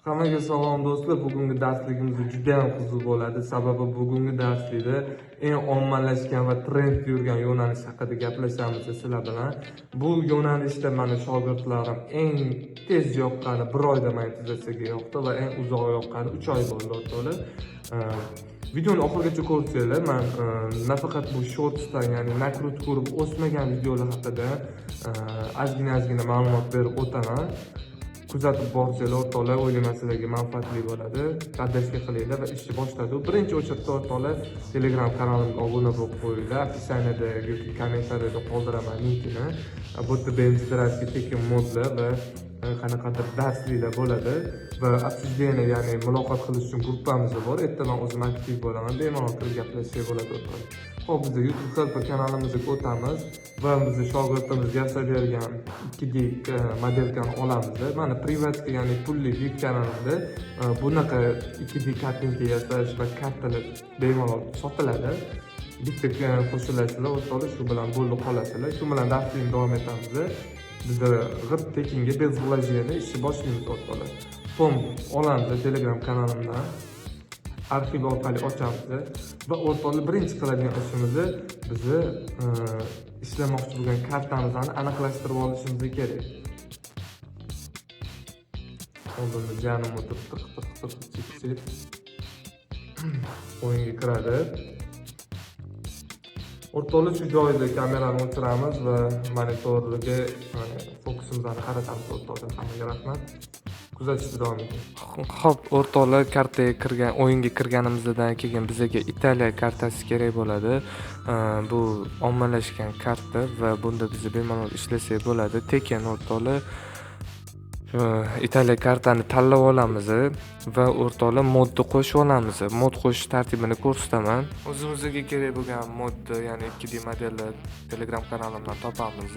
Hammaga salom do'stlar. Bugungi darsligimiz juda ham qiziq bo'ladi. Sababi bugungi darslikda eng ommalashgan va trendda yurgan yo'nalish haqida gaplashamiz sizlar bilan. Bu yo'nalishda mani shogirdlarim eng tez yoqqani 1 oyda monetizatsiyaga yoqdi va eng uzoq yoqqani 3 oy bo'ldi o'rtoqlar. Videoni oxirigacha ko'rsanglar, men nafaqat bu shortsdan, ya'ni nakrutka ko'rib o'smagan videolar haqida ozgina ma'lumot berib o'taman. Kuzatib borsanglar o'rtoqlar, o'ylayman sizlarga manfaatli bo'ladi. Qaddashga qilinglar va ishni boshladi. Birinchi o'chirda o'rtoqlar Telegram kanalimga obuna bo'lib qo'yinglar. Opsiyaniyada yoki kommentariyada qoldiraman linkini. Bu yerda benzidraski tekin modlar va qanaqadir darsliklar bo'ladi va обсуждение, ya'ni muloqot qilish uchun gruppamiz bor. Erta men o'zim aktiv bo'laman. Bemalol kirib gaplashsak bo'ladi o'rtoqlar. Xo'p, biz YouTube helper kanalimizga o'tamiz va bizni shogirdimiz yasab bergan 2D modelkani olamiz. Mana privatga, ya'ni pulli yuk kanalimda bunaqa 2D kartinka yasash va kartalar bemalol sotiladi. Bitta qo'shilasizlar o'rtoqlar, shu bilan bo'lib qolasizlar. Shu bilan darslikni davom etamiz. Bizda g'irt tekinga bez vложения ishni boshlaymiz o'rtoqlar. Fon olamiz Telegram kanalimdan. Arxiv orqali ochamiz va o'rtoqlar birinchi qiladigan ishimiz bizni ishlamoqchi bo'lgan kartamizni aniqlashtirib olishimiz kerak. Oldinda janim o'tirib tiq o'yinga kiradi. O'rtoqlar, shu joyda kamerani o'chiramiz va monitorga fokusimizni qaratamiz o'rtoqlar. Hammaga rahmat. Kuzatishda davom eting. Xo'p, o'rtoqlar, kartaga kirgan, o'yinga kirganimizdan keyin bizga Italiya kartasi kerak bo'ladi. Bu ommalashgan karta va bunda biz bemalol ishlasak bo'ladi. Tekin o'rtoqlar, Italiya kartani tanlab olamiz va o'rtoqlar modni qo'shib olamiz. Mod qo'shish tartibini ko'rsataman. O'zimizga kerak bo'lgan modni, ya'ni 2D modelni Telegram kanalimdan topamiz.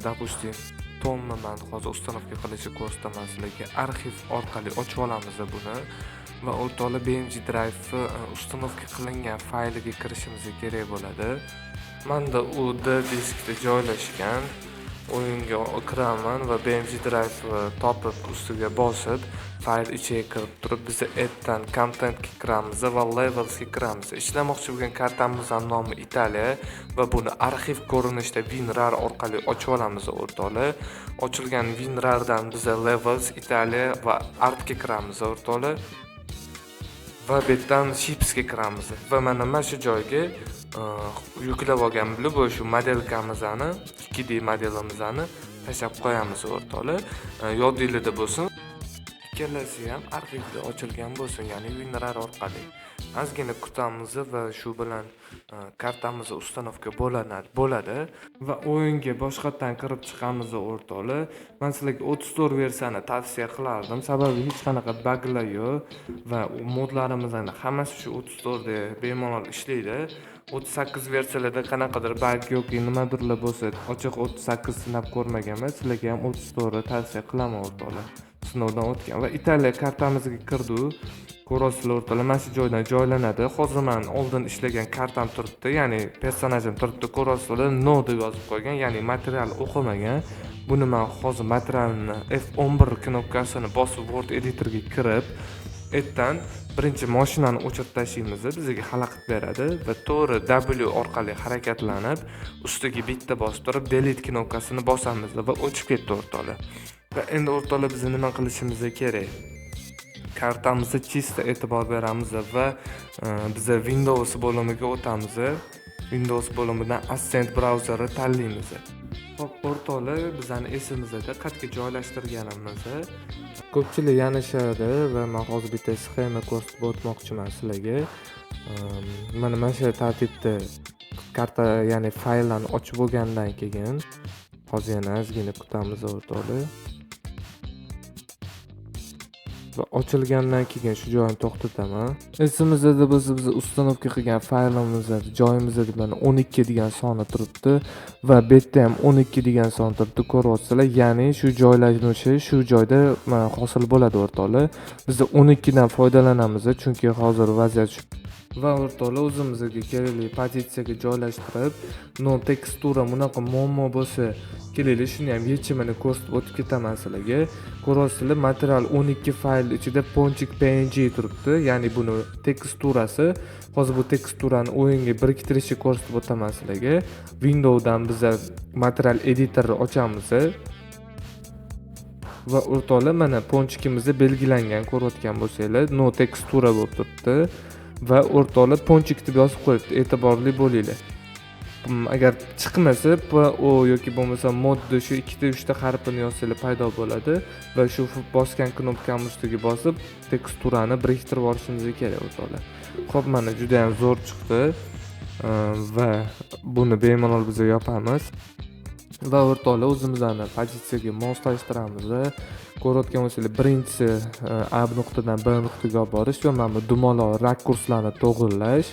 Допустим, tomni men hozir ustanovka qilishni ko'rsataman sizlarga. Arxiv orqali ochib olamiz buni va o'rtoqlar BMG Drive ustanovka qilingan fayliga kirishimiz kerak bo'ladi. Menda u D diskda joylashgan. O'yinga kiraman va BMG Drive topib ustiga bosib fayl ichiga kirib turib biz adddan contentga kiramiz va levelsga kiramiz. Ishlamoqchi bo'lgan kartamizning nomi Italiya va buni arxiv ko'rinishda WinRAR orqali ochib olamiz o'rtoqlar. Ochilgan WinRARdan biz levels, Italiya va artga kiramiz o'rtoqlar. Va bu yerdan chipsga kiramiz va mana shu joyga yuklab olgan bilib shu modelkamizni, 2D modelimizni tashlab qo'yamiz o'rtoqlar. Yodingizda bo'lsin. Ikkalasi ham arxivda ochilgan bo'lsin, ya'ni WinRAR orqali. Ozgina kutamiz va shu bilan kartamiz ustanovka bo'ladi va o'yinga boshqatdan kirib chiqamiz o'rtoqlar. Men sizlarga 34 versiyani tavsiya qilardim. Sababi hech qanaqa buglar yo'q va modlarimizning hammasi shu 34 da bemalol ishlaydi. 38 versiyalarda qanaqadir bug yoki nimadirlar bo'lsa, ochiq 38 sinab ko'rmaganman. Sizlarga ham 34 tavsiya qilaman o'rtoqlar. Sinovdan o'tgan va Italiya kartamizga kirdi. Ko'rasizlar o'rtoqlar, mana shu joydan joylanadi. Hozir men oldin ishlagan kartam turibdi, ya'ni personajim turibdi. Ko'rasizlar, no deb yozib qo'ygan, ya'ni material o'qimagan. Buni men hozir materialni F11 knopkasini bosib Word editorga kirib, ertadan birinchi mashinani o'chirib tashlaymiz, bizga xalaqit beradi va to'g'ri W orqali harakatlanib, ustiga bitta bosib turib delete knopkasini bosamiz va o'chib ketdi o'rtoqlar. Va endi o'rtoqlar biz nima qilishimiz kerak? Kartamizga chista e'tibor beramiz va biz Windows bo'limiga o'tamiz. Windows bo'limidan Ascent brauzeri tanlaymiz. Xo'p, o'rtoqlar, bizning esimizda qayerga joylashtirganimiz ko'pchilik yanishadi va men hozir bitta sxema ko'rsatib o'tmoqchiman sizlarga. Mana shu tartibda karta, ya'ni fayllarni ochib bo'lgandan keyin hozir yana ozgina kutamiz o'rtoqlar. Va ochilgandan keyin shu joyini to'xtataman. Esimizda biz ustanovka qilgan faylimizda joyimizda mana 12 degan soni turibdi va bu yerda ham 12 degan son turibdi, ko'ryapsizlar. Ya'ni shu joylanishi shu joyda hosil bo'ladi o'rtoqlar. Biz 12 dan foydalanamiz chunki hozir vaziyat va o'rtoqlar o'zimizga kerakli pozitsiyaga joylashtirib, no tekstura bunaqa muammo bo'lsa, kelaylik shuni ham yechimini ko'rsatib o'tib ketaman sizlarga. Ko'rasizlar, material 12 fayl ichida Ponchik PNG turibdi, ya'ni buni teksturasi. Hozir bu teksturani o'yinga biriktirishni ko'rsatib o'taman sizlarga. Windowsdan biz material editorni ochamiz va o'rtoqlar mana ponchikimizni belgilangan ko'rayotgan bo'lsanglar, no tekstura bo'lib turibdi. Va o'rtoqlar ponchik deb yozib qo'yibdi, e'tiborli bo'linglar. Agar chiqmasa PO yoki bo'lmasa modda shu 2 ta 3 ta harfini yozsanglar paydo bo'ladi va shu bosgan knopkamiz ustiga bosib teksturani biriktirib olishimiz kerak o'rtoqlar. Xo'p, mana juda ham zo'r chiqdi va buni bemalol biz yopamiz. Va o'rtoqlar o'zimizni pozitsiyaga moslashtiramiz. Ko'rayotgan bo'lsanglar, birinchisi A nuqtadan B nuqtaga olib borish va mana bu dumaloq rakurslarni to'g'irlash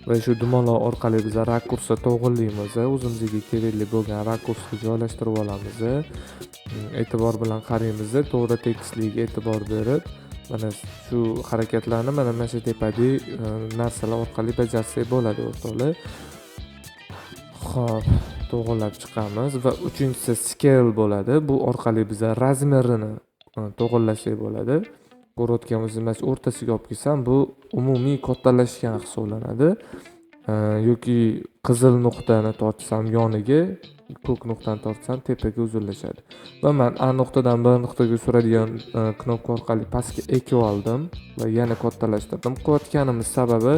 va shu dumaloq orqali biz rakursni to'g'irlaymiz. O'zimizga kerakli bo'lgan rakursga joylashtirib olamiz. E'tibor bilan qaraymiz, to'g'ri tekstligiga e'tibor berib, mana shu harakatlarni mana shu tepadagi narsalar orqali bajarsak bo'ladi o'rtoqlar. Xo'p, to'g'irlab chiqamiz va uchinchisi scale bo'ladi. Bu orqali biz razmerini to'g'irlashak bo'ladi. Ko'rayotgan bo'lsangiz, o'rtasiga olib kelsam, bu umumiy kattalashgan hisoblanadi. Yoki qizil nuqtani tortsam yoniga, ko'k nuqtani tortsam tepaga uzunlashadi. Va men A nuqtadan B nuqtaga suradigan knopka orqali pastga ekib oldim va yana kattalashtirdim. Qilayotganimiz sababi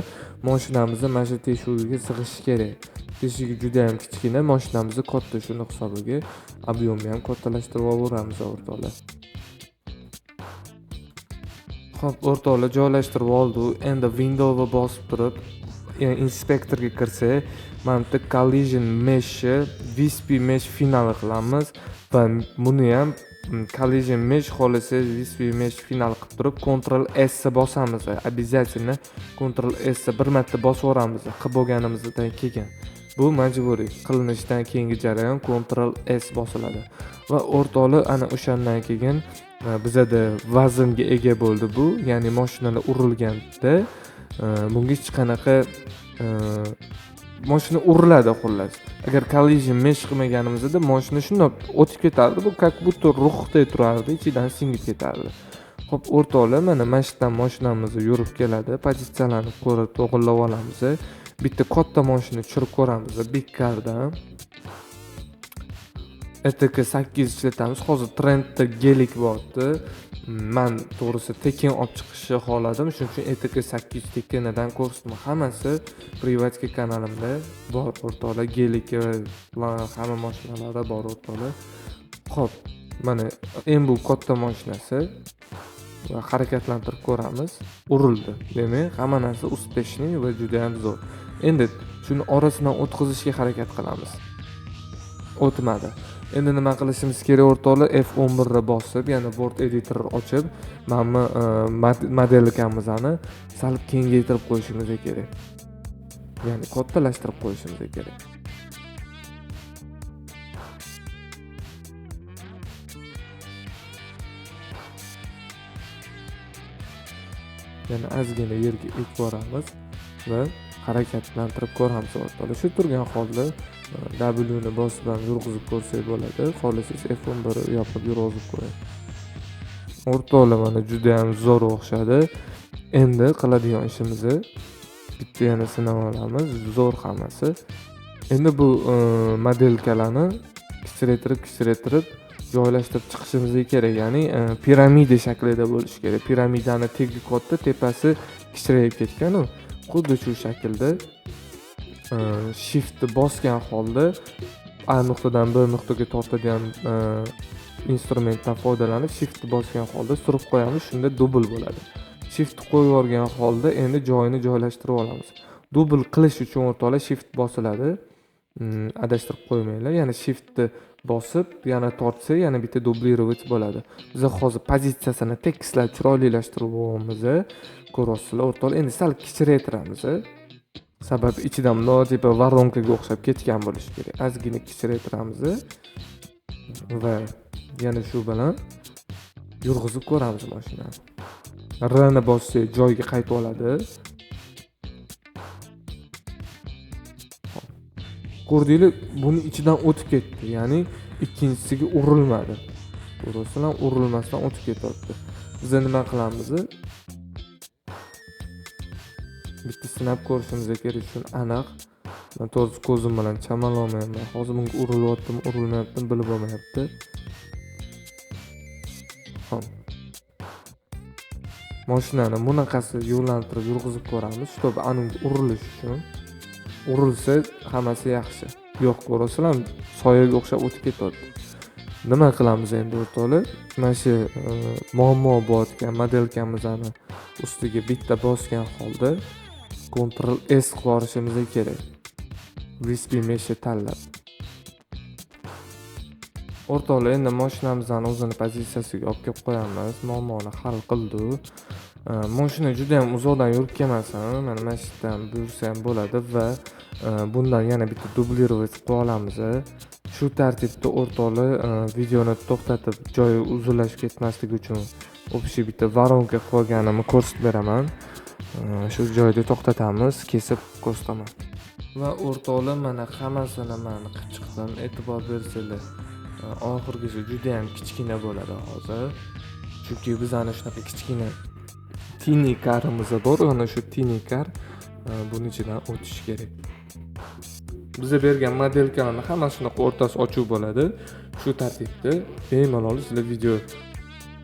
mashinamizni mana shu teshugiga sig'ishi kerak. Teshigi juda ham kichkina, mashinamizni katta, shuni hisobiga ob'yomni ham kattalashtirib olamiz o'rtoqlar. Xo'p, o'rtoqlar joylashtirib oldik. Endi Windowsga bosib turib, inspektorga kirsak, mana bu collision mesh, Wispy mesh final qilamiz va buni ham collision mesh xohlasangiz Wispy mesh final qilib turib, Ctrl S bosamiz. Обязательно Ctrl S bir marta bosib o'ramiz. Qilib bo'lganimizdan keyin. Bu majburiy qilinishdan keyingi jarayon Ctrl S bosiladi. Va o'rtoqlar ana o'shandan keyin bizada vaznga ega bo'ldi bu, ya'ni mashinalar urilganda bunga hech qanaqa mashina uriladi xullas. Agar collision mesh qilmaganimizda mashina shunday o'tib ketardi, bu как будто ruhday turardi, ichidan singib ketardi. Xo'p, o'rtoqlar, mana mashinadan mashinamiz yurib keladi, pozitsiyalarni ko'rib to'g'irlab olamiz. Bitta katta mashina tushirib ko'ramiz Bigcardan. ETK 8 ishlatamiz. Hozir trendda gelik bo'pti. Men to'g'risi tekin olib chiqishni xohladim, shuning uchun ETK 8 tekinidan ko'rsatdim. Hammasi privatka kanalimda bor o'rtoqlar, gelik va hamma mashinalarda bor o'rtoqlar. Xo'p, mana endi bu katta mashinasi va harakatlantirib ko'ramiz. Urildi. Demak, hamma narsa успешный va juda ham zo'r. Endi shuni orasidan o'tkazishga harakat qilamiz. O'tmadi. Endi nima qilishimiz kerak o'rtoqlar? F11 ni bosib, yana Word editor ochib, mana modelkamizni sal kengaytirib qo'yishimiz kerak. Ya'ni kattalashtirib qo'yishimiz kerak. Yana ozgina yerga ekib boramiz va harakatlantirib ko'ramiz o'rtoqlar. Shu turgan holda W ni bosib ham yurg'izib ko'rsak bo'ladi. Xohlasangiz F11 yopib yurg'izib qo'ying. O'rtoqlar, mana juda ham zo'r o'xshadi. Endi qiladigan ishimiz bitta yana sinab olamiz. Zo'r hammasi. Endi bu modelkalarni kichiraytirib joylashtirib chiqishimiz kerak. Ya'ni piramida shaklida bo'lishi kerak. Piramidani tegi katta, tepasi kichrayib ketgan. Xuddi shu shaklda shift bosgan holda A nuqtadan B nuqtaga tortadigan instrumentdan foydalanib shift bosgan holda surib qo'yamiz, shunda dubl bo'ladi. Shift qo'yib yuborgan holda endi joyini joylashtirib olamiz. Dubl qilish uchun o'rtoqlar shift bosiladi. Adashtirib qo'ymanglar. Ya'ni shiftni bosib, yana tortsa, yana bitta dublировать bo'ladi. Biz hozir pozitsiyasini tekistlab chiroylilashtirib olamiz. Ko'rasizlar o'rtoqlar, endi sal kichraytiramiz. Sababi ichidan notipa varonkaga o'xshab ketgan bo'lishi kerak. Ozgina kichraytiramiz va yana shu bilan yurg'izib ko'ramiz mashinani. R ni bossak joyiga qaytib oladi. Ko'rdinglar, buni ichidan o'tib ketdi. Ya'ni ikkinchisiga urilmadi. Ko'rasizlar, urilmasdan o'tib ketyapti. Biz nima qilamiz? Bitta sinab ko'rishimiz kerak, shuni aniq. Men to'g'ri ko'zim bilan chamalolmayman. Hozir bunga urilyaptimi, urilmayaptimi bilib olmayapti. Xo'p. Mashinani bunaqasi yo'llantirib yurg'izib ko'ramiz, чтобы aniq urilish uchun. Urilsa hammasi yaxshi. Yo'q, ko'rasizlar, soyaga o'xshab o'tib ketyapti. Nima qilamiz endi o'rtoqlar? Mana shu muammo bo'layotgan modelkamizni ustiga bitta bosgan holda Ctrl S qilib yuborishimiz kerak. USB meshni tanlab. O'rtoqlar, endi mashinamizni o'zini pozitsiyasiga olib kelib qo'yamiz. Muammoni hal qildi. Mashina juda ham uzoqdan yurib kelmasin. Mana shu yerdan buyursa ham bo'ladi va bundan yana bitta dublировать qilib olamiz. Shu tartibda o'rtoqlar, videoni to'xtatib, joyi uzunlashib ketmasligi uchun o'pishi bitta varonka qo'yganimni ko'rsatib beraman. Shu joyda to'xtatamiz, kesib ko'rsataman. Va o'rtoqlar, mana hammasini men qilib chiqdim. E'tibor bersanglar, oxirgisi juda ham kichkina bo'ladi hozir. Chunki biz ana shunaqa kichkina tiny karimiz bor, ana shu tiny kar buning ichidan o'tish kerak. Bizga bergan modelkalarning hammasi shunaqa o'rtasi ochiq bo'ladi. Shu tartibda bemalol sizlar video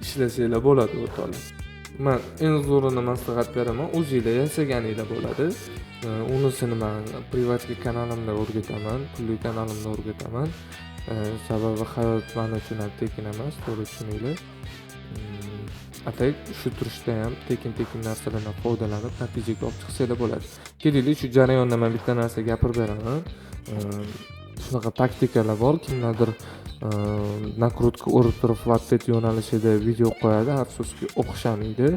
ishlasanglar bo'ladi o'rtoqlar. Men eng zo'rini maslahat beraman, o'zingizlar yasaganinglar bo'ladi. Unisini men privatki kanalimda o'rgataman, pulli kanalimda o'rgataman. Sababi hayot men uchun ham tekin emas, to'g'ri tushuninglar. Atay shu turishda ham tekin narsalardan foydalanib natijaga olib chiqsanglar bo'ladi. Kelinglar, shu jarayonda men bitta narsa gapirib beraman. Shunaqa taktikalar bor, kimlardir nakrutka urib turib flatbed yo'nalishida video qo'yadi, afsuski o'xshamaydi.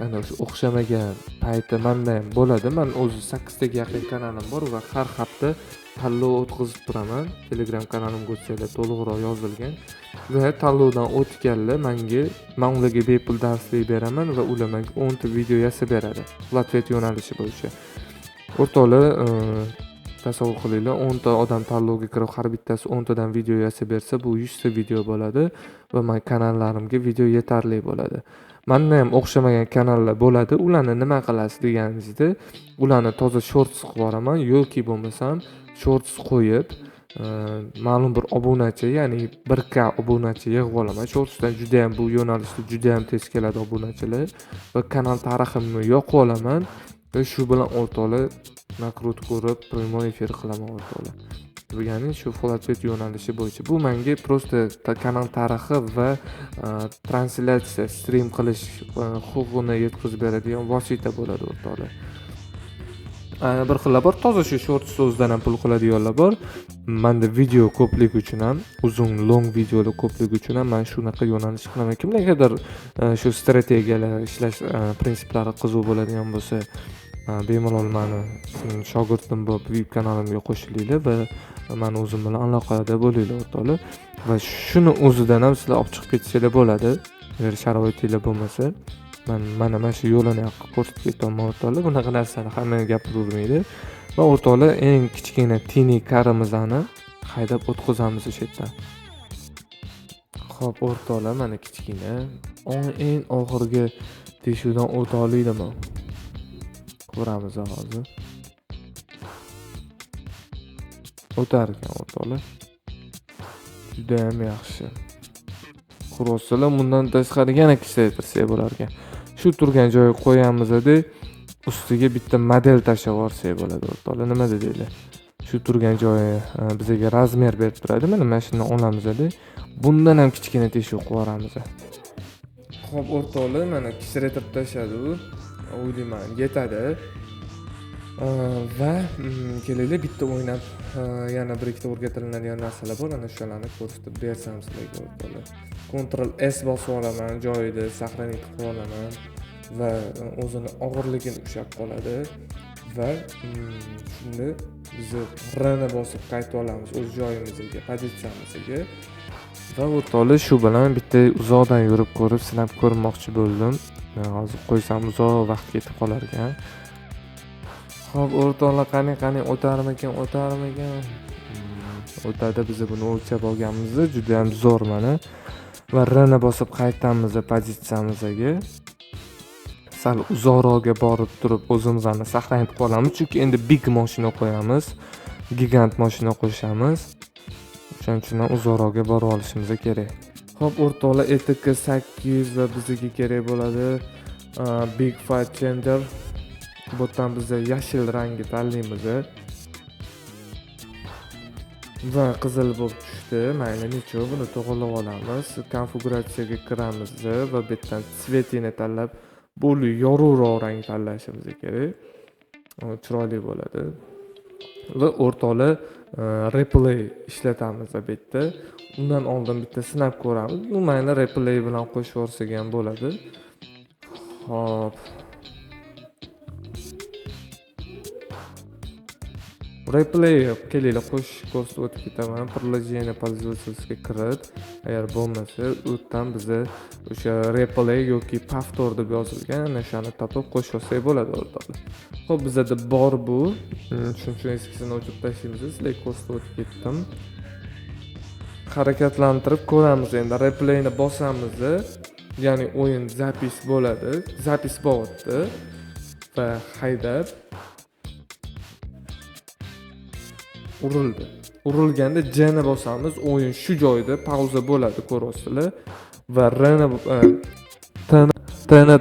Ana shu o'xshamagan payti menda ham bo'ladi. Men o'zi 8 taga yaqin kanalim bor va har hafta tanlov o'tkazib turaman. Telegram kanalimga o'tsanglar to'liqroq yozilgan. Va tanlovdan o'tganlar men ularga bepul darslik beraman va ular menga 10 ta video yasab beradi. Flatbed yo'nalishi bo'yicha. O'rtoqlar, tasavvur qilinglar, 10 ta odam tanlovga kirib, har bittasi 10 tadan video yasab bersa, bu 100 ta video bo'ladi va men kanallarimga video yetarli bo'ladi. Menda ham o'xshamagan kanallar bo'ladi. Ularni nima qilasiz deganingizda, ularni toza shorts qilib yuboraman yoki bo'lmasam shorts qo'yib, ma'lum bir obunachi, ya'ni 1k obunachi yig'ib olaman. Shortsdan juda ham bu yo'nalishda juda ham tez keladi obunachilar va kanal tariximni yoqib olaman va shu bilan o'rtoqlar nakrutka ko'rib, prямой efir qilaman o'rtoqlar. Ya'ni shu flatbed yo'nalishi bo'yicha bu menga просто kanal tarixi va translyatsiya, stream qilish huquqini yetkazib beradigan vosita bo'ladi o'rtoqlar. Bir xillar bor, toza shu short so'zdan ham pul qiladiganlar bor. Menda video ko'pligi uchun ham, uzun long videolar ko'pligi uchun ham men shunaqa yo'nalish qilaman. Kimlargadir shu strategiyalar ishlash prinsiplari qiziq bo'ladigan bo'lsa, bemalol meni shogirdim bo'lib YouTube kanalimga qo'shilinglar va men o'zim bilan aloqada bo'linglar o'rtoqlar. Va shuni o'zidan ham sizlar olib chiqib ketsanglar bo'ladi. Agar sharoitinglar bo'lmasa, mana shu yo'lini ko'rsatib ketaman o'rtoqlar. Bunaqa narsani hamma gapiravermaydi. Va o'rtoqlar, eng kichkina tiny karimizni haydab o'tkazamiz o'sha yerdan. Xo'p o'rtoqlar, mana kichkina eng oxirgi teshuvdan o'ta olayman. Ko'ramiz hozir. O'tar ekan o'rtoqlar. Juda ham yaxshi. Qurosalar bundan tashqari yana kichraytirsak bo'lar ekan. Shu turgan joyga qo'yamiz-da, ustiga bitta model tashlab yuborsak bo'ladi o'rtoqlar. Nima dedinglar? Shu turgan joyi bizga razmer berib turadi. Mana shuni olamiz-da. Bundan ham kichkina teshuv qilib yuboramiz. Xo'p o'rtoqlar, mana kichraytirib tashladi u. O'ylayman yetadi. Va kelinglar bitta o'ynab yana bir ikkita o'rgatiladigan narsalar bor, ana shularni ko'rsatib bersam sizlarga o'rtoqlar. Ctrl S bosib olaman, joyida saqlanib qilib olaman va o'zini og'irligini ushlab qoladi va shunda biz R ni bosib qaytib olamiz o'z joyimizga, pozitsiyamizga. Va o'rtoqlar, shu bilan bitta uzoqdan yurib ko'rib, sinab ko'rmoqchi bo'ldim. Hozir qo'ysam uzoq vaqt ketib qolar ekan. Xo'p, o'rtoqlar, qani o'tarmikan? O'tadi. Biz buni o'lchab olganmiz. Juda ham zo'r mana. Va R-ni bosib qaytamiz pozitsiyamizga. Sal uzoqroqga borib turib o'zimizni saqlanib qolamiz, chunki endi big mashina qo'yamiz. Gigant mashina qo'shamiz. Shuning uchun ham uzoqroqga borib olishimiz kerak. Xo'p, o'rtoqlar, ETK 800 va bizga kerak bo'ladi Big Fat Changer. Bu yerdan biz yashil rangni tanlaymiz. Va qizil bo'lib tushdi. Mayli, nechun buni to'g'rilab olamiz. Konfiguratsiyaga kiramiz va bu yerdan tsvetini tanlab, bo'li yorug'roq rang tanlashimiz kerak. Chiroyli bo'ladi. Va o'rtoqlar, replay ishlatamiz bu yerda. Undan oldin bitta sinab ko'ramiz. Bu mayli replay bilan qo'shib yuborsak ham bo'ladi. Xo'p. Replay kelinglar qo'shib ko'rsatib o'tib ketaman. Приложение пользовательскga kirib, agar bo'lmasa, u yerdan biza o'sha replay yoki повтор deb yozilgan, ana shuni topib qo'shib olsak bo'ladi o'rtoqlar. Xo'p, bizda bor bu. Shuning uchun eskisini o'chirib tashlaymiz. Sizlarga ko'rsatib o'tib ketdim. Harakatlantirib ko'ramiz endi. Replayni bosamiz, ya'ni o'yin zapis bo'ladi. Zapis bo'lyapti va haydab urildi. Urilganda J ni bosamiz, o'yin shu joyda pauza bo'ladi, ko'rasizlar. Va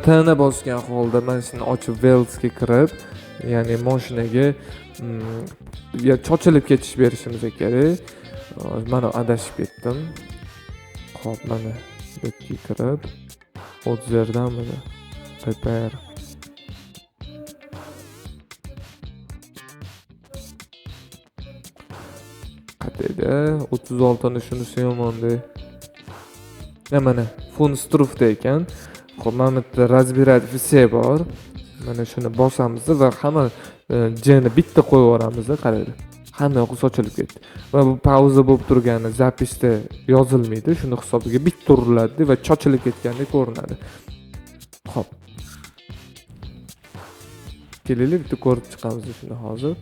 T ni bosgan holda mana shuni ochib Wellsga kirib, ya'ni mashinaga chochilib ketish berishimiz kerak. Mana adashib ketdim. Xo'p, mana bu yerga kirib, o'zerdan mana repair qatida 36 ni shunisi yomonda. Mana Funstrufda ekan. Xo'p, mana bu разбирать все bor. Mana shuni bosamiz va hamma J ni bitta qo'yib yuboramiz, qarang. Hamma yoqqa sochilib ketdi. Va bu pauza bo'lib turgani zapisda yozilmaydi. Shuni hisobiga bitta uriladi va chochilib ketgandek ko'rinadi. Xo'p. Kelinglar bitta ko'rib chiqamiz shuni hozir.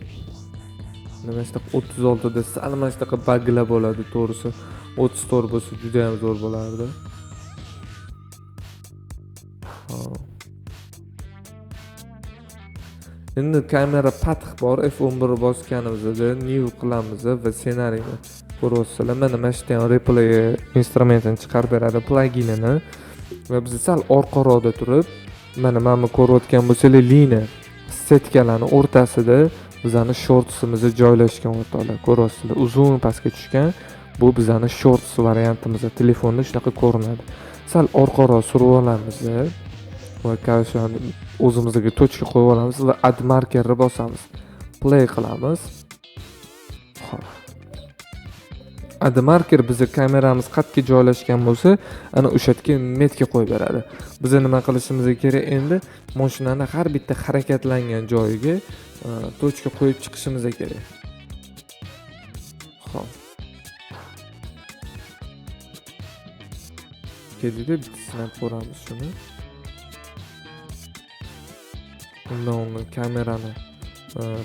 Nima ishda 36 da sal mana shunaqa buglar bo'ladi, to'g'risi. 34 bo'lsa juda ham zo'r bo'lardi. Endi kamera path bor, F11 bosganimizda new qilamiz va ssenariyni ko'rasizlar. Mana shu yerdan replay instrumentini chiqarib beradi, pluginini. Va biz sal orqaroqda turib, mana ko'rayotgan bo'lsangiz, liniya setkalarning o'rtasida bizning shortsimiz joylashgan o'rtoqlar. Ko'rasizlar, uzun pastga tushgan. Bu bizning shorts variantimiz. Telefonda shunaqa ko'rinadi. Sal orqaroq surib olamiz va kashani o'zimizga tochka qo'yib olamiz va add markerni bosamiz. Play qilamiz. Xo'p. Add marker bizning kameramiz qayerga joylashgan bo'lsa, ana o'sha yerga metka qo'yib beradi. Biz nima qilishimiz kerak endi? Mashinani har bitta harakatlangan joyiga tochka qo'yib chiqishimiz kerak. Xo'p. Kelinglar bitta sinab ko'ramiz shuni. Undan kamerani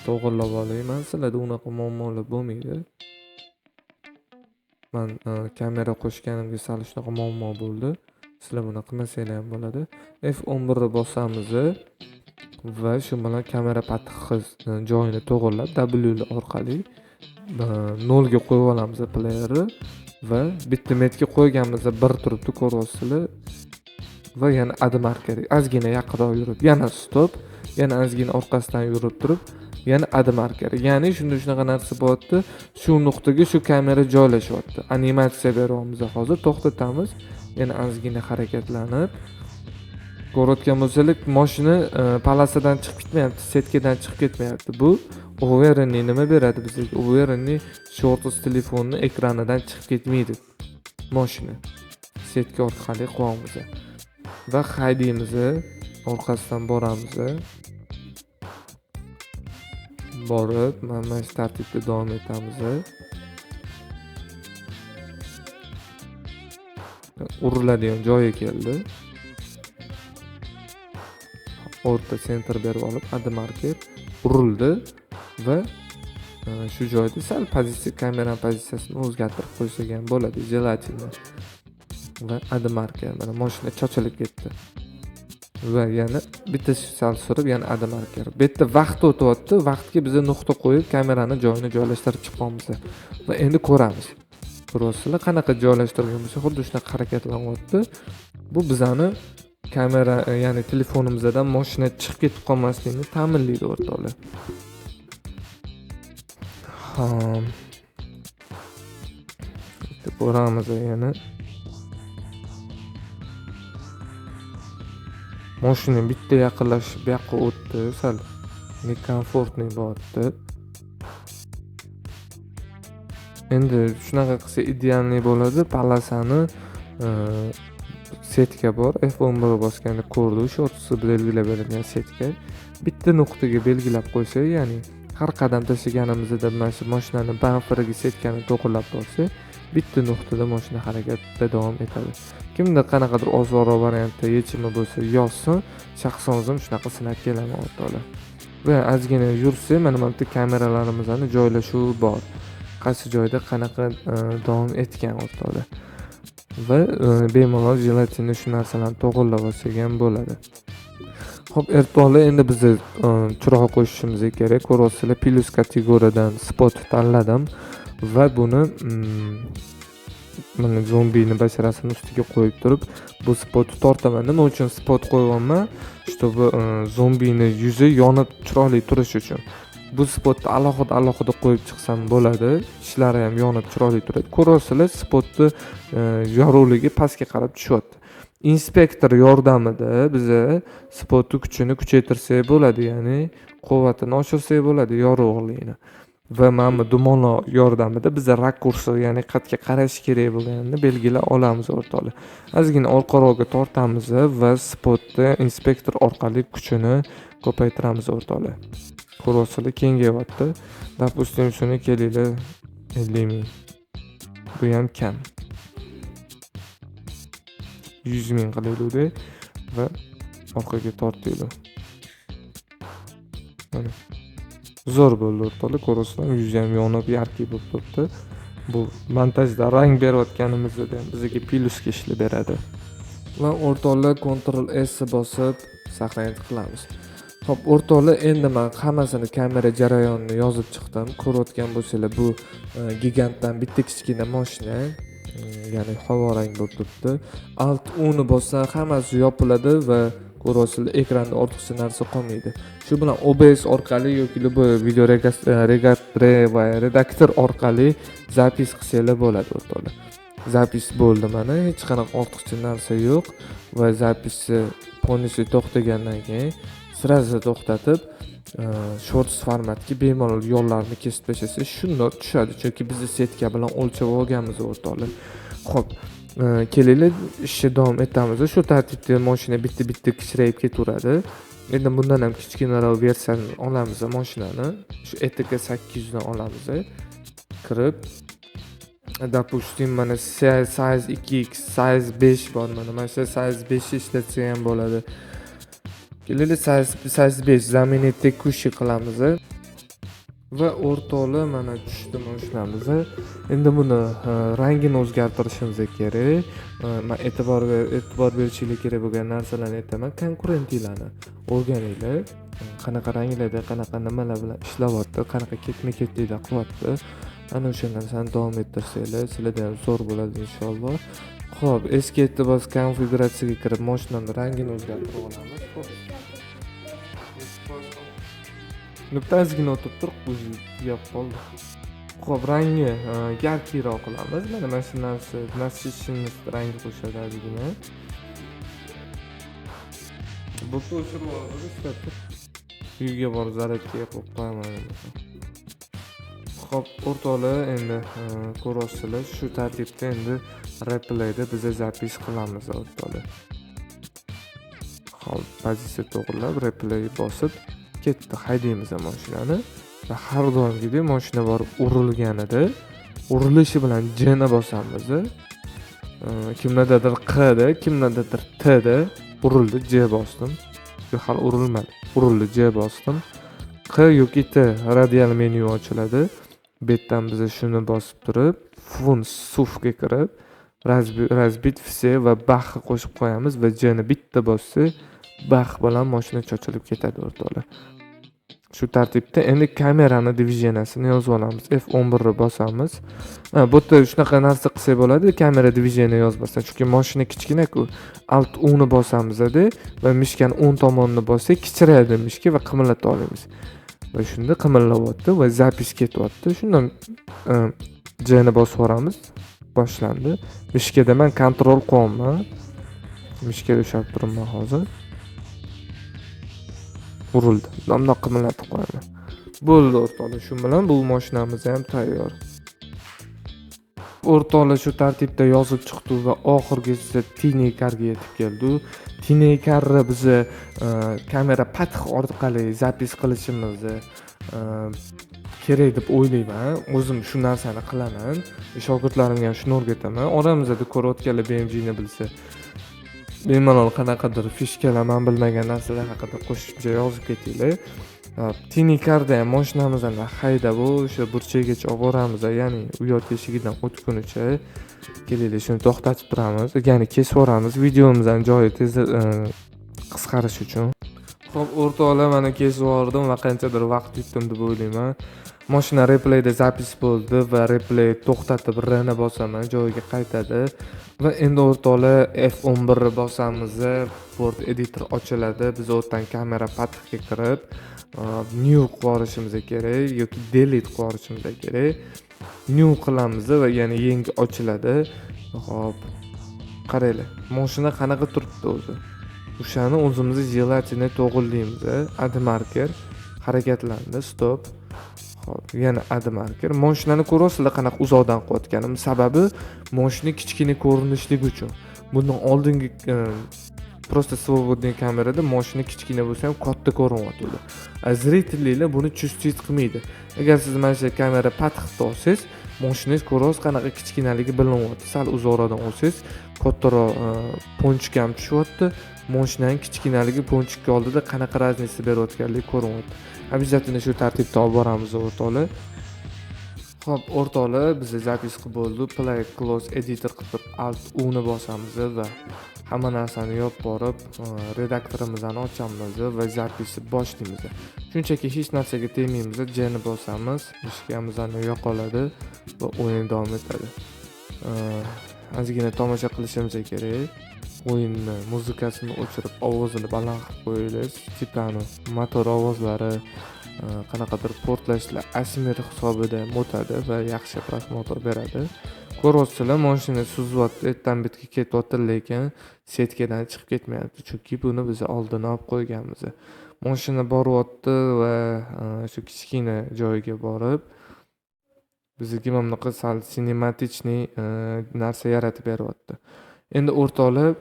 to'g'rilab olayman. Sizlarda unaqa muammolar bo'lmaydi. Men kamera qo'shganimga sal shunaqa muammo bo'ldi. Sizlar buni qilmasanglar ham bo'ladi. F11 ni bosamiz va shu bilan kamera pathi joyini to'g'rilab W orqali 0 ga qo'yib olamiz playerni va bitta metga qo'yganimizda bir turibdi, ko'ryapsizlar. Va yana add marker ozgina yaqinroq yurib, yana stop, yana ozgina orqasidan yurib turib, yana add marker. Ya'ni shunaqa narsa bo'lyapti. Shu nuqtaga shu kamera joylashyapti. Animatsiya beryapmiz hozir, to'xtatamiz. Yana ozgina harakatlanib ko'rayotgan bo'lsangiz, mashina palasadan chiqib ketmayapti, setkadan chiqib ketmayapti. Bu overrunning nima beradi bizga? Overrunning shorts telefonni ekranidan chiqib ketmaydi. Mashina setka orqali qo'yamiz va haydaymiz, orqasidan boramiz. Borib, mana shu tartibda davom etamiz. Uriladigan joyiga keldi. O'rta center berib olib, add marker urildi va shu joyda sal kamera pozitsiyasini o'zgartirib qo'ysak ham bo'ladi jelatinni. Va adimarka mana mashina chochilib ketdi. Va yana bitta sal surib yana adimarka. Bu yerda vaqt o'tyapti. Vaqtga biz nuqta qo'yib kamerani joyini joylashtirib chiqamiz. Va endi ko'ramiz. Ko'rasizlar qanaqa joylashtirgan bo'lsa xuddi shunaqa harakatlanyapti. Bu bizani kamera, ya'ni telefonimizdan mashina chiqib ketib qolmasligini ta'minlaydi o'rtoqlar. Ko'ramiz yana. Mashina bitta yaqinlashib bu yoqqa o'tdi, sal nekomfortniy bo'lyapti. Endi shunaqa qilsa idealniy bo'ladi. Palasani setka bor. F11 bosganda ko'rdi, o'sha o'rtasida belgilab berilgan setka. Bitta nuqtaga belgilab qo'ysa, ya'ni har qadam tashlaganimizda mana shu mashinaning bamferiga setkani to'g'rilab borsa, bitta nuqtada mashina harakatda davom etadi. Kimda qanaqadir ozorroq variantda yechimi bo'lsa yozsin, shaxsan o'zim shunaqa sinab kelaman o'rtoqlar. Va ozgina yursa, mana bu yerda kameralarimizni joylashuvi bor. Qaysi joyda qanaqa davom etgan o'rtoqlar. Va bemalol jelatinni shu narsalarni to'g'rilab olsak ham bo'ladi. Xo'p, o'rtoqlar, endi biz chiroq qo'shishimiz kerak. Ko'rasizlar, plus kategoriyadan spot tanladim va buni mana zombini basharasini ustiga qo'yib turib, bu spotni tortaman. Nima uchun spot qo'yyapman? Чтобы zombini yuzi yonib chiroyli turishi uchun. Bu spotni alohida qo'yib chiqsam bo'ladi. Ishlari ham yonib chiroyli turadi. Ko'rasizlar, spotni yorug'ligi pastga qarab tushyapti. Inspektor yordamida biz spotni kuchini kuchaytirsak bo'ladi, ya'ni quvvatini oshirsak bo'ladi yorug'ligini. Va mana dumona yordamida biz rakursi, ya'ni qayerga qarash kerak bo'lganini belgilab olamiz o'rtoqlar. Ozgina orqaroqqa tortamiz va spotni inspektor orqali kuchini ko'paytiramiz o'rtoqlar. Ko'rasizlar, kengayapti. Допустим, shuni kelinglar 50 ming. Bu ham kam. 100 ming qilaylik va orqaga tortaylik. Mana zo'r bo'ldi o'rtoqlar, ko'rasizlar, yuzi ham yonib yarki bo'lib turibdi. Bu montajda rang berayotganimizda ham bizga plyusga ishlab beradi. Va o'rtoqlar, Ctrl S bosib saqlanib qilamiz. Xo'p, o'rtoqlar, endi men hammasini kamera jarayonini yozib chiqdim. Ko'rayotgan bo'lsanglar, bu gigantdan bitta kichkina mashina, ya'ni havorang bo'lib turibdi. Alt U ni bossam hammasi yopiladi va ko'rasizlar, ekranda ortiqcha narsa qolmaydi. Shu bilan OBS orqali yoki bu video redaktor orqali zapis qilsanglar bo'ladi o'rtoqlar. Zapis bo'ldi mana, hech qanaqa ortiqcha narsa yo'q va zapisni polniy to'xtagandan keyin sразу to'xtatib, shorts formatga bemalol yo'llarni kesib tashlasa shundoq tushadi, chunki biz setka bilan o'lchab olganmiz o'rtoqlar. Xo'p, kelinglar ishni davom etamiz. Shu tartibda mashina bitta kichrayib ketaveradi. Endi bundan ham kichkinaroq versiyani olamiz mashinani. Shu ETK 800 dan olamiz. Kirib, допустим, mana size 2x, size 5 bor mana. Mana shu size 5 ishlatsa ham bo'ladi. Kelinglar size 5 zaminni tekushi qilamiz. Va o'rtoqlar, mana tushdi mashinamiz. Endi buni rangini o'zgartirishimiz kerak. Men e'tibor berishingiz kerak bo'lgan narsalarni aytaman. Konkurentinglarni o'rganinglar. Qanaqa ranglarda, qanaqa nimalar bilan ishlayapti, qanaqa ketma-ketlikda qilyapti. Ana o'sha narsani davom ettirsanglar, sizlarda ham zo'r bo'ladi inshaalloh. Xo'p, eski e'tibor konfiguratsiyaga kirib mashinaning rangini o'zgartirib olamiz. Nuqtasiga o'tib turib, o'zi yop qoldi. Xo'p, rangni yarkiroq qilamiz. Mana shu nasishimiz rangi qo'shadi ozgina. Bu o'chirib olib, uyga borib zaryadga qo'yib qo'yaman. Xo'p, o'rtoqlar, endi ko'rasizlar, shu tartibda endi replayda biz zapis qilamiz o'rtoqlar. Xo'p, pozitsiya to'g'rilab, replay bosib ketdi, haydaymiz mashinani va har doimgidek mashina borib urilganida urilishi bilan J ni bosamiz. Kimlardadir Q da, kimlardadir T da urildi, J bosdim. Yo'q, hali urilmadi. Urildi, J bosdim. Q yoki T radial menyu ochiladi. Bu yerdan biz shuni bosib turib, fun sufga kirib, razbit vse va bax qo'shib qo'yamiz va J ni bitta bossa, bax bilan mashina chochilib ketadi o'rtoqlar. Shu tartibda endi kamerani divideniyasini yozib olamiz. F11 ni bosamiz. Bu yerda shunaqa narsa qilsak bo'ladi, kamera diviziyani yozmasdan, chunki mashina kichkina-ku. Alt U ni bosamiz-da va mishkani o'ng tomonini bossak, kichrayadi mishka va qimillata olamiz. Va shunda qimillayapti va zapis ketyapti. Shundan J ni bosib yuboramiz. Boshlandi. Mishkada men kontrol qilyapman. Mishkada ushlab turibman hozir. Urildi. Nomda qimillatib qo'yaman. Bo'ldi o'rtoqlar. Shu bilan bu mashinamiz ham tayyor. O'rtoqlar shu tartibda yozib chiqdi va oxirgisi tiniy karga yetib keldi. Tiniy karni biz kamera path orqali zapis qilishimizni kerak deb o'ylayman. O'zim shu narsani qilaman. Shogirdlarimga ham shuni o'rgataman. Oramizda ko'rayotganlar BMG ni bilsa, bemalol qanaqadir fishkalar, men bilmagan narsalar haqida qo'shimcha yozib ketinglar. Tiniy karda ham mashinamizni haydab o'sha burchakgacha olib boramiz, ya'ni uyat eshigidan o'tgunicha kelinglar shuni to'xtatib turamiz, ya'ni kesib yuboramiz videomizning joyi tez qisqarish uchun. Xo'p, o'rtoqlar, mana kesib yubordim va qanchadir vaqt yutdim deb o'ylayman. Mashina replayda zapis bo'ldi va replay to'xtatib R ni bosaman, joyiga qaytadi. Va endi o'rtoqlar F11 ni bosamiz, port editor ochiladi. Biz o'tdan kamera pathga kirib, new qilishimiz kerak yoki delete qilishimiz kerak. New qilamiz va ya'ni yangi ochiladi. Xo'p, qaranglar. Mashina qanaqa turibdi o'zi? O'shani o'zimiz jelatina to'g'rilaymiz. Add marker harakatlandi, stop. Xo'p, yana add marker. Mashinani ko'rasizlar qanaqa uzoqdan qilayotganim. Sababi mashina kichkina ko'rinishligi uchun. Bundan oldingi просто свободный kamerada mashina kichkina bo'lsa ham katta ko'rinyapti. Zritellar buni чувствовать qilmaydi. Agar siz mana shu kamera pathda olsangiz, mashinangiz ko'rasiz qanaqa kichkinaligi bilinyapti. Sal uzoqdan olsangiz, kattaroq ponchik ham tushyapti. Mashinaning kichkinaligi ponchikka oldida qanaqa razniца berayotganligi ko'rinyapti. Обязательно shu tartibda olib boramiz o'rtoqlar. Xo'p, o'rtoqlar, biz zapis qilib bo'ldi. Play close editor qilib alt U ni bosamiz va hamma narsani yopib borib, redaktorimizni ochamiz va zapisni boshlaymiz. Shunchaki hech narsaga tegmaymiz, J ni bosamiz, mishkamizni yo'qoladi va o'yin davom etadi. Ozgina tomosha qilishimiz kerak. O'yinni muzikasini o'chirib, ovozini baland qilib qo'yamiz. Tipani motor ovozlari, qanaqadir portlashlar asimetrik hisobida o'tadi va yaxshi prosmotr beradi. Ko'rasizlar, mashina suzyapti, etdan bitga ketyapti, lekin setkadan chiqib ketmayapti, chunki buni biz oldin olib qo'yganmiz. Mashina boryapti va shu kichkina joyga borib, bizga mana bunaqa sal sinematichniy narsa yaratib beryapti. Endi o'rtoqlar,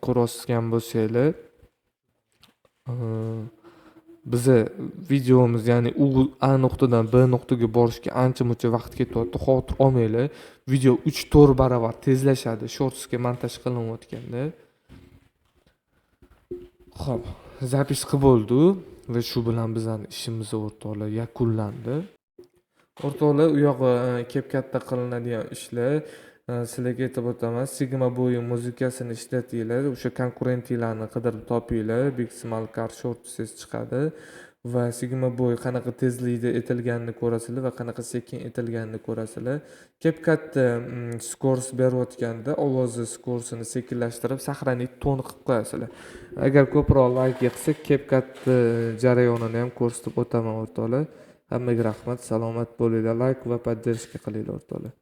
ko'rayotgan bo'lsanglar, bizi videomiz, ya'ni u A nuqtadan B nuqtaga borishga ancha-muncha vaqt ketyapti. Xavotir olmanglar. Video 3-4 barobar tezlashadi shortsga montaj qilinayotganda. Xo'p, zapis qilib bo'ldi va shu bilan bizning ishimiz o'rtoqlar yakunlandi. O'rtoqlar, u yog'i CapCut'da qilinadigan ishlar. Sizlarga aytib o'taman, Sigma Boy muzikasini ishlatinglar, o'sha konkurentinglarni qidirib topinglar, Big Small Car Shorts chiqadi va Sigma Boy qanaqa tezlikda etilganini ko'rasizlar va qanaqa sekin etilganini ko'rasizlar. CapCut'da scores berayotganda ovozi scoresini sekinlashtirib, sahranit ton qilib qo'yasizlar. Agar ko'proq like yig'sa, CapCut jarayonini ham ko'rsatib o'taman o'rtoqlar. Hammaga rahmat, salomat bo'linglar, like va poddershka qilinglar o'rtoqlar.